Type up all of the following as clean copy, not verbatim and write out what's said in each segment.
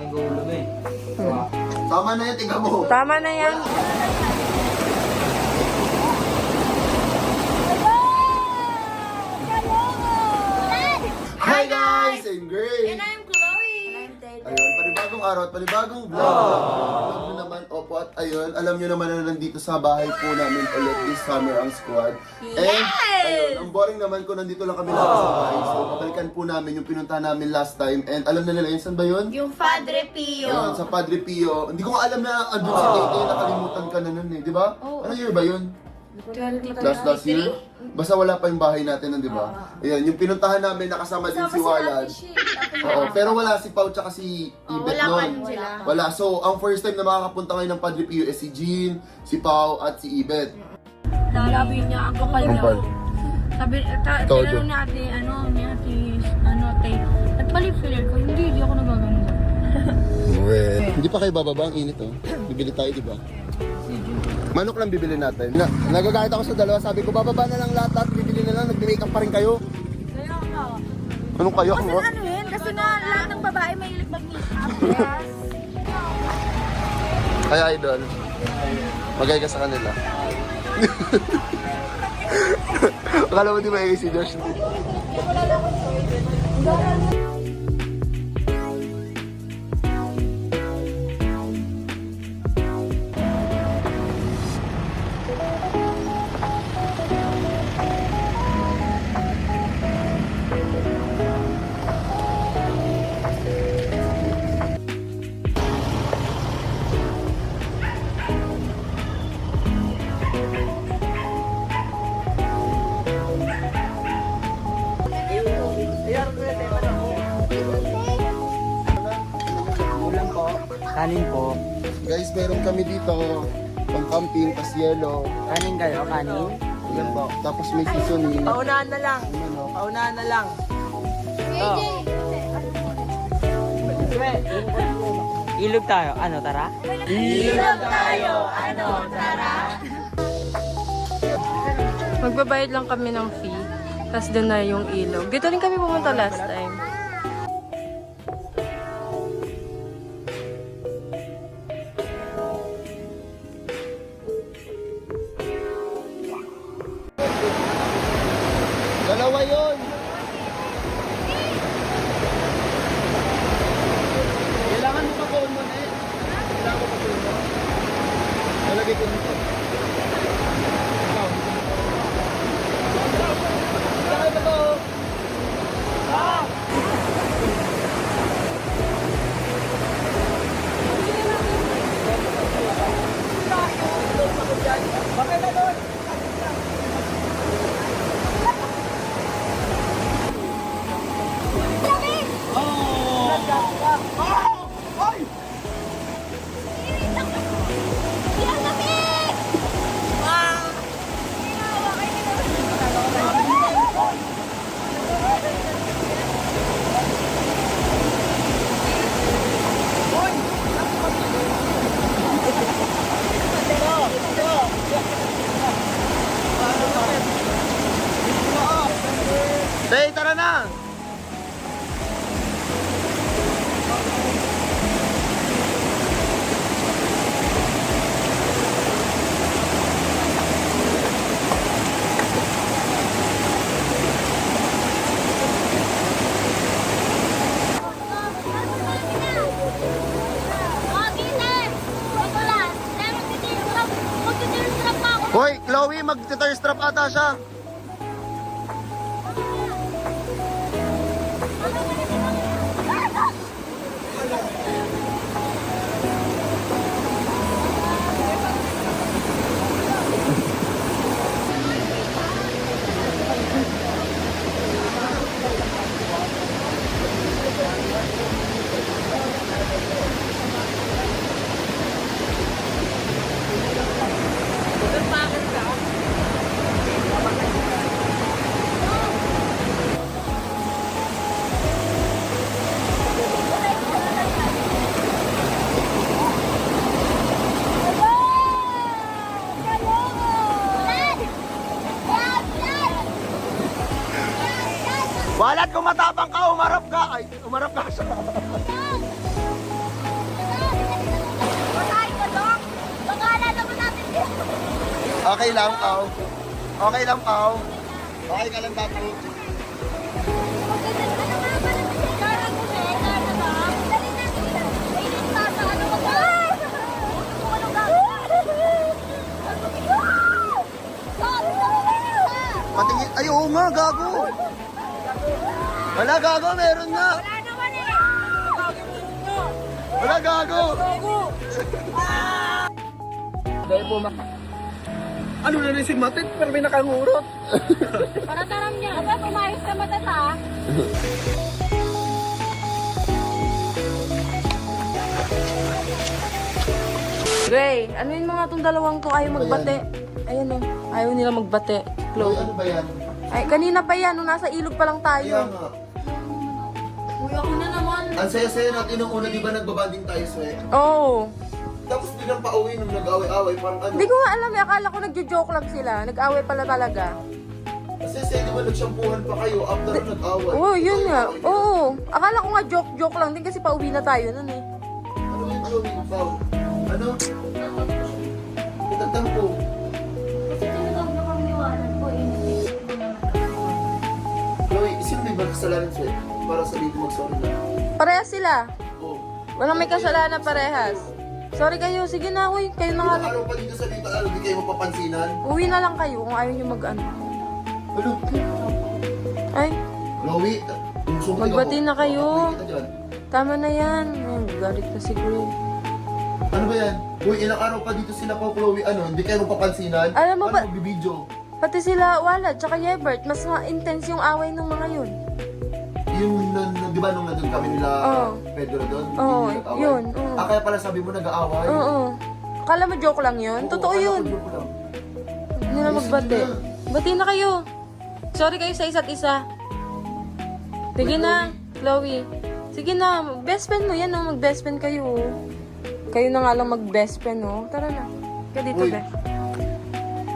gulo na eh. Diba? Tama na yan, tingnan mo. Tama na yan. Hi guys! I'm Gray! And I'm Chloe. And I'm Ted. Ayun, panibagong araw at panibagong vlog. Vlog nyo naman, opo, at ayun, alam nyo naman na nandito sa bahay po namin ulit this summer ang squad. And, ayun, ang boring naman ko, nandito lang kami lahat sa bahay. So, babalikan po namin yung pinuntahan namin last time. And alam na nila yun, saan ba yun? Yung Padre Pio. Ayun, sa Padre Pio. Hindi ko nga alam na andun si Tete, nakalimutan ka na nun eh, di ba? Ano year ba yun? Last year? Basta wala pa yung bahay natin nun, di ba? Ayan, yung pinuntahan namin, nakasama din si Walad. Oo, pero wala si Pau tsaka si Ibet nun. Wala. So, ang first time na makakapunta ngayon ng Padre Pio is si Jean, si Pau, at si Ibet. Lalabi niya ang bakal niya. Ampal. Sabi, tinanong ni ate, ate, nagpalip-filler ko, hindi ako nagaganda. Hindi pa kayo bababa, ang init oh. Bibili tayo, di ba? Manok lang bibili natin. Nagagahit ako sa dalawa, sabi ko bababa na lang lahat at bibili na lang, nagme-makeup pa rin kayo. Kaya nga. Anong kayo? Kasi ano yun? Kasi nga lahat ng babae mahilig mag-makeup. Yes. Kaya idol, magay ka sa kanila. Akala mo di ba si Josh? Kanin po. Guys, meron kami dito pang camping, tas yelo. Kanin kayo, kanin. Yan po. Tapos may seasoning. Paunahan na lang. Paunahan na lang. Ilog tayo. Ano, tara? Ilog tayo! Ano, tara? Magbabayad lang kami ng fee. Tapos doon na yung ilog. Dito rin kami pumunta last time. Dalawa yun! Kailangan mo pa-phone mo na eh. Kailangan mo pa-phone mo. Nalagay ko dito. Sakay ba to? Bakit na doon? Tay, tara na! Hoy, Chloe, mag-tire strap ata siya. Okay lang, Pao. Okay lang, Pao. Okay ka lang, Pato. Patingin. Ay, oo nga, gago. Wala, gago. Meron nga. Wala, gago. Dahil po Ano na rin si Matit? Pero may nakangurot. Para taram niya. Aba, pumayos ka matata. Gray, ano yung mga itong dalawang to ayaw magbate? Ayan o, ayaw nila magbate. Chloe, Chloe. ano ba yan? Ay, kanina pa yan, nung nasa ilog pa lang Kaya tayo. nga. Uy, ako na naman. Ang saya-saya natin nung una, di ba nagbabanding tayo, Swe? Oo. Oh. Tapos biglang pauwi nung nag-away-away, parang ano. Hindi ko nga alam, akala ko nagjo-joke lang sila. Nag-away pala talaga. Kasi di ba nagsyampuhan pa kayo after nag-away? Oo, yun nga. Oo. Akala ko nga joke lang din kasi pauwi na tayo nun eh. Ano yung Chloe, Pao? Ano? Nagtampo. Kasi tinatawag na kami iwanan ko. Chloe, sino may kasalanan, Swe? Para sabihin mo mag-sorry na. Parehas sila. Oo. Walang may kasalanan parehas. Sorry kayo, sige na, uy. Kayo na nga lang. Araw pa dito sa dito, di kayo mapapansinan. Uwi na lang kayo kung ayaw nyo mag-ano. Ano? Ay, Chloe, sumuti Magbati na kayo. Kita dyan. tama na yan. Ay, galit na si Gray. Ano ba yan? Uy, ilang araw pa dito sila po, Chloe. Ano, hindi kayo mapapansinan? Alam mo ba- Ano, magbibideo? Pati sila, Walad, tsaka Yebert, mas ma-intense yung away ng mga yun. Yung, di ba nung nandun kami nila, Oo. Pedro doon? Oo, Hindi nag-away? yun, oo. Ah, kaya pala sabi mo nag-aaway? Oo. Akala mo joke lang yun? Oo, Totoo akala yun. ko joke lang. Hindi na magbati. Bati na kayo. Sorry kayo sa isa't isa. Sige na, Chloe. Sige na, best friend mo yan, oh. Mag-best friend kayo, oh. Kayo na nga lang mag-best friend, oh. Tara na. Ka dito, Uy. be.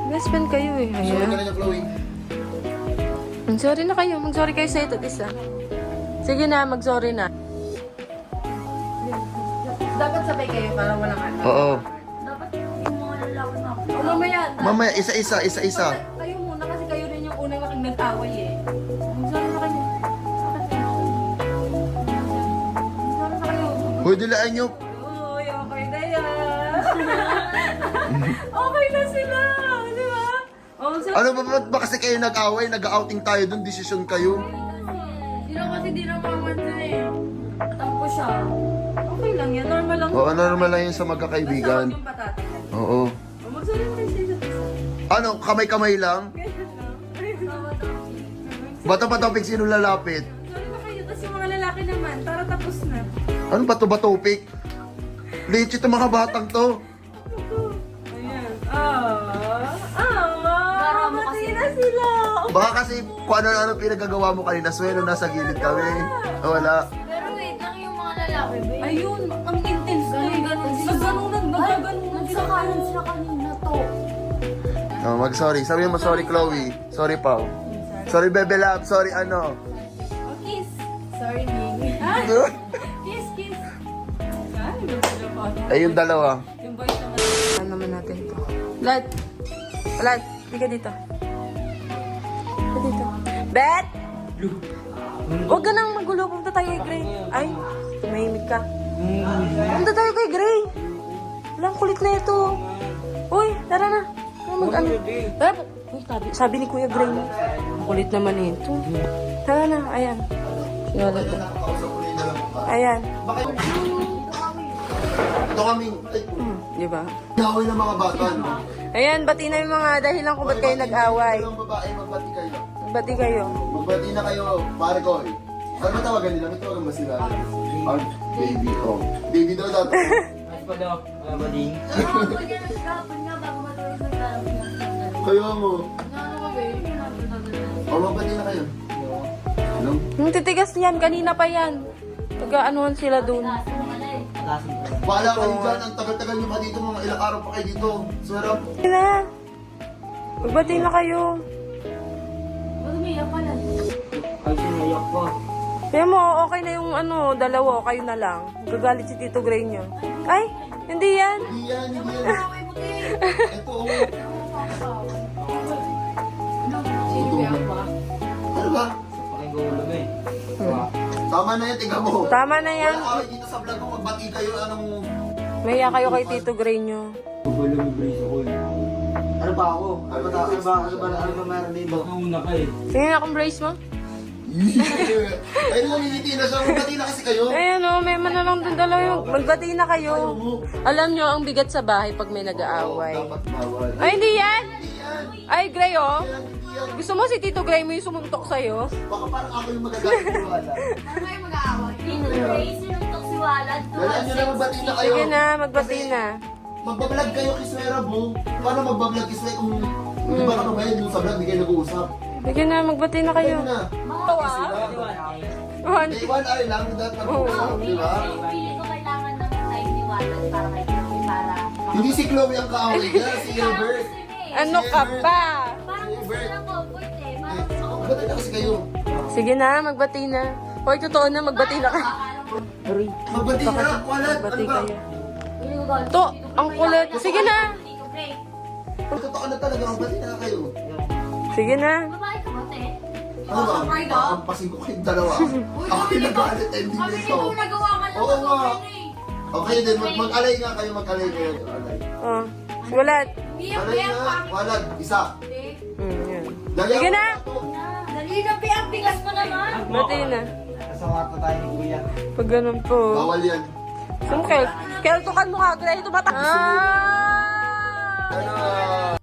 Best friend kayo, eh. Sorry ka Ayan. na niya, Chloe. Sorry na kayo. Mag-sorry kayo sa isa't isa. Sige na, mag-sorry na. Dapat sabay kayo para walang ano. Oo. Dapat yung mga lalaki na ako. O mamaya, Mamaya, isa-isa. kayo muna kasi kayo rin yung unang aking nag-away eh. Mag-sorry na kayo. Mag-sorry na kayo. Uy, dilaan nyo. Uy, okay na yan. Okay na sila, di ba? Oh, so, Ano ba kasi kayo nag-away? Nag-outing tayo doon, desisyon kayo. Sino kasi di namaman dun eh. Tampo siya. okay lang yan. Normal lang. Oo, normal lang yun sa magkakaibigan. Basta huwag yung patate. Oo. O, mag-sorry na kayo sa isa't isa. Ano, kamay-kamay lang? Ganyan lang. Bato pa topic, sino lalapit? Sorry na kayo. Tapos yung mga lalaki naman, para tapos na. Ano bato ba topic? Legit ang mga batang to. Ayan. Gara mo Mati kasi. na sila. Baka kasi kung ano-ano pinagagawa mo kanina, Swelo, nasa gilid kami. Wala. Pero wait lang yung mga lalaki, babe. Ayun, ang intense na eh. Nagganunan, nagaganunan. Nagsakalan sila kanina to. Oh, mag-sorry. Sabi mo, sorry, Chloe. Sorry, Pao. Sorry, Bebe Lab. Sorry, ano. Oh, kiss. Sorry, Ming. Kiss, kiss. Ay, yung dalawa. Yung boys naman. Ano naman natin to? Lad. Lad, hindi ka dito. Ka dito. Bet! Huwag ka nang magulo. Punta tayo kay Gray. Ay, tumahimik ka. Punta tayo kay Gray. Walang kulit na ito. Uy, tara na. Tara mag-ano. Tara, uy, sabi ni Kuya Gray mo. Ang kulit naman ito. Tara na, ayan. Sinala to. Ayan. Ito kami. Ay, Di ba? away ng mga bata. no? Ayan, bati na yung mga dahilan kung ba't kayo nag-away. Dalawang babae, magbati kayo. Bati kayo. Magbati na kayo, pare ko. Ano ba tawagan nila? May tawagan ba sila? Baby. Oh. Baby daw dati. Mas pa daw, bading. Nakakapag yan, nagkakapag nga bago matulog sa kalam. Kayo mo. Ano ba, babe? O, magbati na kayo. Ano? Yung titigas niyan, kanina pa yan. Pag-aanuhan sila doon. Wala kayo dyan. Ang tagal-tagal nyo pa dito. Mga ilang araw pa kayo dito. Sarap. Sige na. Magbati na kayo. Ba't umiyak ka lang? Ay, sinayak pa. Kaya mo, okay na yung ano, dalawa, kayo na lang. Gagalit si Tito Gray nyo. Ay, hindi yan. Hindi yan, hindi yan. Ito, oh. Ano ba? Pakigulo mo eh. Tama na yan, tiga mo. Tama na yan. Wala away dito sa vlog ko, magbati kayo, anong... Maya kayo kay Tito Gray nyo. Pagulo mo brace ako eh. Ano ba ako? Ano ba meron dito? Baka una ka eh. Sige nga kung brace mo. Ay, namimiti na siya. Magbati na kasi kayo. Ayan o, may man na lang dun dalawa yung... Magbati na kayo. Alam nyo, ang bigat sa bahay pag may nag-aaway. Dapat bawal. Ay, hindi yan! Hindi yan. Ay, Gray oh. Hindi yan. Gusto mo si Tito Gray mo yung sumuntok sa'yo? Baka parang ako yung magagalit ko wala. Galaan nyo na magbati na kayo. Sige na, magbati na. Magbablog kayo kay Swera, Bo. Paano magbablog kay Swera kung... Di ba ano ba yun? Yung sa vlog, di kayo nag-uusap. Sige na, magbati na kayo. Ayun na. One. Day 1 ay lang, dapat mag-uusap, di ba? Hindi si Chloe ang kaaway niya, si Albert. Ano ka ba? Magbati na kasi kayo. Sige na, magbati na. Hoy, totoo na, magbati na kayo. Magbati na, walat. Magbati Ano ba? kayo. To, ang kulit. Sige na. Totoo na talaga, magbati na kayo. Sige na. Ano ba? Pampasin ko kayong dalawa. Ako yung nag-alit ending nito. Oo nga. Okay din, mag-alay nga kayo, mag-alay kayo. Alay. Oh. Walat. Alay nga, walat, isa. Yan. Dali Sige ako. na. Bati na. Nasa kwarto tayo ni Kuya. Pag ganun po. Bawal yan. Saan Kel? Kel, tukan mo ka. Gray, ito bata. Ah! Ano?